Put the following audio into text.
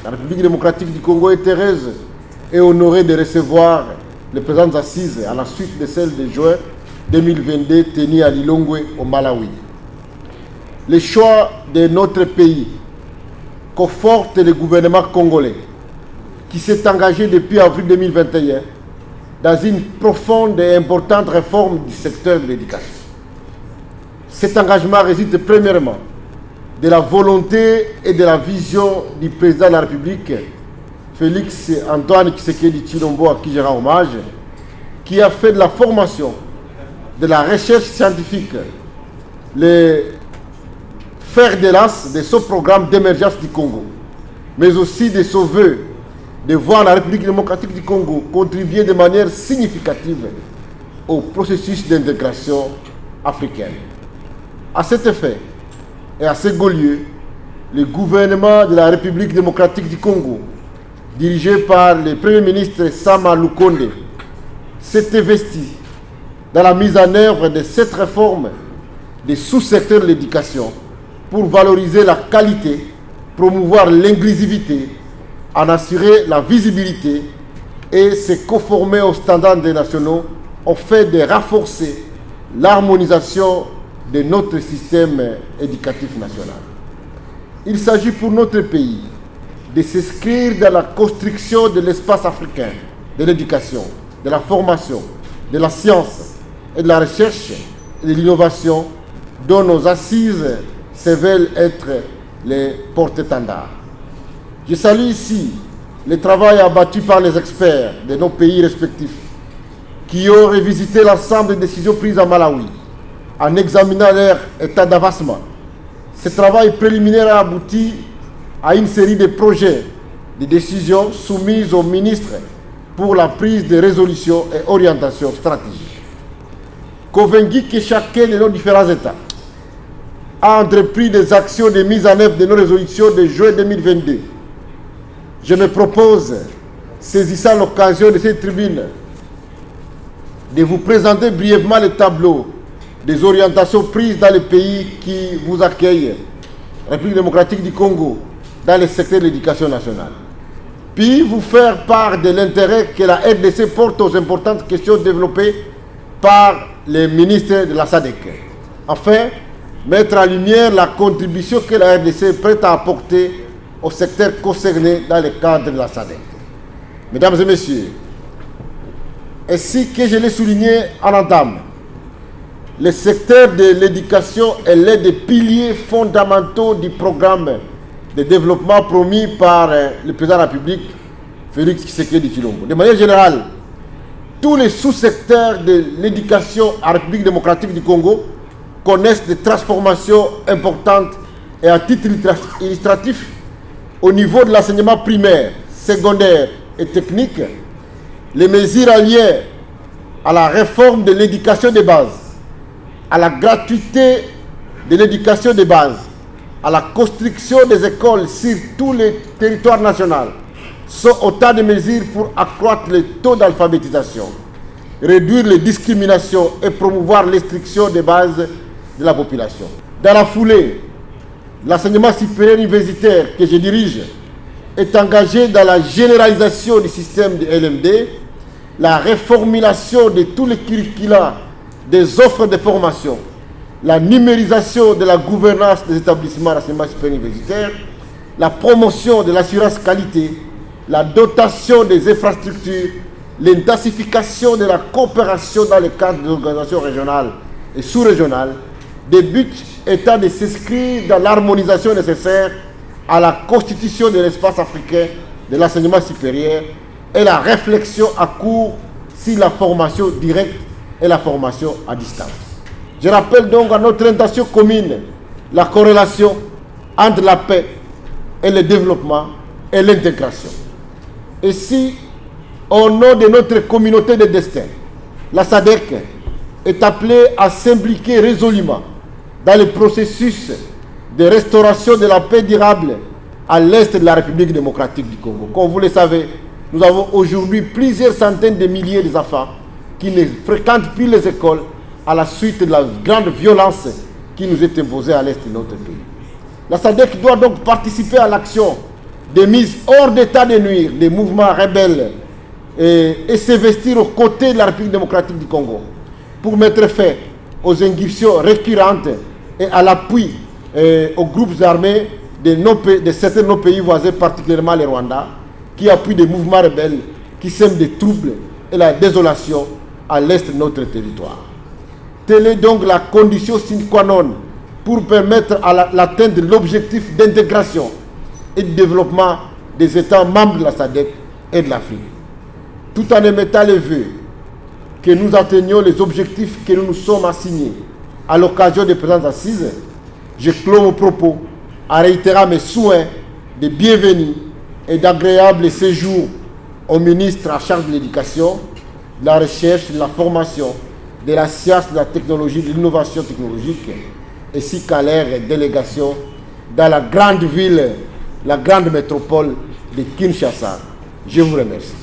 La République démocratique du Congo est heureuse et honorée de recevoir les présentes assises à la suite de celles de juin 2022 tenues à Lilongwe au Malawi. Le choix de notre pays conforte le gouvernement congolais qui s'est engagé depuis avril 2021 dans une profonde et importante réforme du secteur de l'éducation. Cet engagement réside premièrement de la volonté et de la vision du président de la République, Félix Antoine Tshisekedi Tshilombo, à qui je rends hommage, qui a fait de la formation, de la recherche scientifique, le fer de lance de ce programme d'émergence du Congo, mais aussi de son vœu de voir la République démocratique du Congo contribuer de manière significative au processus d'intégration africaine. À cet effet, et à ce lieu, le gouvernement de la République démocratique du Congo, dirigé par le Premier ministre Sama Lukonde, s'est investi dans la mise en œuvre de cette réforme des sous-secteurs de l'éducation pour valoriser la qualité, promouvoir l'inclusivité, en assurer la visibilité et se conformer aux standards nationaux au fait de renforcer l'harmonisation de notre système éducatif national. Il s'agit pour notre pays de s'inscrire dans la construction de l'espace africain, de l'éducation, de la formation, de la science et de la recherche et de l'innovation dont nos assises se veulent être les porte-étendards. Je salue ici le travail abattu par les experts de nos pays respectifs qui ont revisité l'ensemble des décisions prises à Malawi en examinant leur état d'avancement. Ce travail préliminaire a abouti à une série de projets de décisions soumises au ministre pour la prise de résolutions et orientations stratégiques. Convaincu que chacun de nos différents États a entrepris des actions de mise en œuvre de nos résolutions de juin 2022, je me propose, saisissant l'occasion de cette tribune, de vous présenter brièvement le tableau des orientations prises dans les pays qui vous accueillent, République démocratique du Congo, dans le secteur de l'éducation nationale. Puis vous faire part de l'intérêt que la RDC porte aux importantes questions développées par les ministres de la SADC. Enfin, mettre en lumière la contribution que la RDC est prête à apporter au secteur concerné dans le cadre de la SADC. Mesdames et messieurs, ainsi que je l'ai souligné en entame, le secteur de l'éducation est l'un des piliers fondamentaux du programme de développement promis par le président de la République, Félix Tshisekedi Tshilombo. De manière générale, tous les sous-secteurs de l'éducation en République démocratique du Congo connaissent des transformations importantes et à titre illustratif, au niveau de l'enseignement primaire, secondaire et technique, les mesures alliées à la réforme de l'éducation de base, à la gratuité de l'éducation de base, à la construction des écoles sur tous les territoires nationaux, sont autant de mesures pour accroître le taux d'alphabétisation, réduire les discriminations et promouvoir l'instruction de base de la population. Dans la foulée, l'enseignement supérieur universitaire que je dirige est engagé dans la généralisation du système de LMD, la reformulation de tous les curricula des offres de formation, la numérisation de la gouvernance des établissements d'enseignement supérieur universitaire, la promotion de l'assurance qualité, la dotation des infrastructures, l'intensification de la coopération dans le cadre des organisations régionales et sous-régionales, des buts étant de s'inscrire dans l'harmonisation nécessaire à la constitution de l'espace africain de l'enseignement supérieur et la réflexion à court sur la formation directe et la formation à distance. Je rappelle donc à notre intention commune la corrélation entre la paix et le développement et l'intégration. Et si, au nom de notre communauté de destin, la SADC est appelée à s'impliquer résolument dans le processus de restauration de la paix durable à l'est de la République démocratique du Congo. Comme vous le savez, nous avons aujourd'hui plusieurs centaines de milliers d'enfants qui ne fréquentent plus les écoles à la suite de la grande violence qui nous est imposée à l'est de notre pays. La SADC doit donc participer à l'action de mise hors d'état de nuire des mouvements rebelles et s'investir aux côtés de la République démocratique du Congo pour mettre fin aux incursions récurrentes et à l'appui aux groupes armés de certains de nos pays voisins, particulièrement le Rwanda, qui appuient des mouvements rebelles qui sèment des troubles et la désolation à l'est de notre territoire. Telle est donc la condition sine qua non pour permettre à l'atteinte de l'objectif d'intégration et de développement des États membres de la SADC et de l'Afrique. Tout en émettant les vœux que nous atteignions les objectifs que nous nous sommes assignés à l'occasion des présentes assises, je clôt mon propos en réitérant mes souhaits de bienvenue et d'agréable séjour au ministre en charge de l'éducation, de la recherche, de la formation, de la science, de la technologie, de l'innovation technologique, ainsi qu'à leur délégation dans la grande ville, la grande métropole de Kinshasa. Je vous remercie.